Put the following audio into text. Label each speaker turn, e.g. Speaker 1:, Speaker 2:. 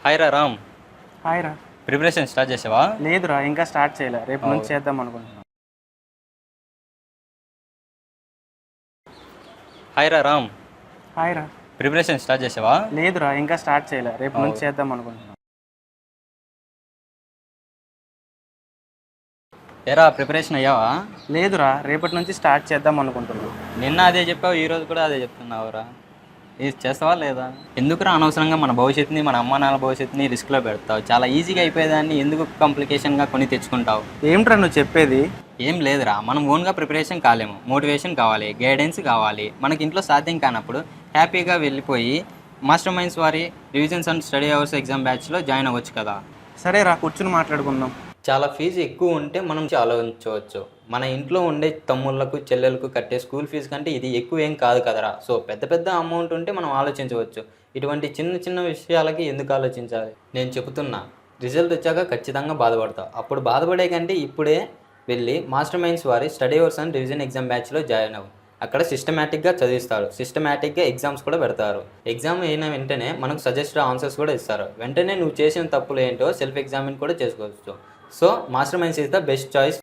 Speaker 1: Hi రా Ram.
Speaker 2: Hi రా.
Speaker 1: Preparation start చేసావా?
Speaker 2: లేదురా, ఇంకా స్టార్ట్ చేయలే. రేపు నుంచి చేద్దాం అనుకుంటున్నాను.
Speaker 1: హాయ్ రా రామ్.
Speaker 2: హాయ్ రా.
Speaker 1: ప్రిపరేషన్ స్టార్ట్ చేసావా?
Speaker 2: లేదురా, ఇంకా స్టార్ట్ చేయలే. రేపు నుంచి చేద్దాం అనుకుంటున్నాను.
Speaker 1: ఏరా ప్రిపరేషన్ అయ్యావా?
Speaker 2: లేదురా, రేపటి నుంచి స్టార్ట్ చేద్దాం అనుకుంటున్నాను.
Speaker 1: నిన్న అదే చెప్పావు, ఈరోజు కూడా అదే చెప్తున్నావురా. ఇది చేస్తావా లేదా? ఎందుకురా అనవసరంగా మన భవిష్యత్తుని, మన అమ్మ నాన్న భవిష్యత్తుని రిస్క్లో పెడతావు? చాలా ఈజీగా అయిపోయేదాన్ని ఎందుకు కాంప్లికేషన్గా కొని తెచ్చుకుంటావు?
Speaker 2: ఏమిట్రా నువ్వు చెప్పేది?
Speaker 1: ఏం లేదురా, మనం ఓన్గా ప్రిపరేషన్ కాలేము. మోటివేషన్ కావాలి, గైడెన్స్ కావాలి. మనకి ఇంట్లో సాధ్యం కానప్పుడు హ్యాపీగా వెళ్ళిపోయి మాస్టర్ మైండ్స్ వారి revisions and study hours exam బ్యాచ్లో జాయిన్ అవ్వచ్చు కదా.
Speaker 2: సరే రా, కూర్చుని మాట్లాడుకుందాం.
Speaker 1: చాలా ఫీజు ఎక్కువ ఉంటే మనం ఆలోచించవచ్చు. మన ఇంట్లో ఉండే తమ్ముళ్ళకు చెల్లెలకు కట్టే స్కూల్ ఫీజు కంటే ఇది ఎక్కువ ఏం కాదు కదరా. సో పెద్ద పెద్ద అమౌంట్ ఉంటే మనం ఆలోచించవచ్చు. ఇటువంటి చిన్న చిన్న విషయాలకి ఎందుకు ఆలోచించాలి? నేను చెబుతున్నా, రిజల్ట్ వచ్చాక ఖచ్చితంగా బాధపడతావు. అప్పుడు బాధపడే కంటే ఇప్పుడే వెళ్ళి మాస్టర్ మైండ్స్ వారి study hours and revision exam బ్యాచ్లో జాయిన్ అవ్వు. అక్కడ సిస్టమేటిక్గా చదివిస్తారు, సిస్టమేటిక్గా ఎగ్జామ్స్ కూడా పెడతారు. ఎగ్జామ్ అయిన వెంటనే మనకు సజెస్టెడ్ ఆన్సర్స్ కూడా ఇస్తారు. వెంటనే నువ్వు చేసిన తప్పులు ఏంటో సెల్ఫ్ ఎగ్జామిన్ కూడా చేసుకోవచ్చు. So master minds is the best choice.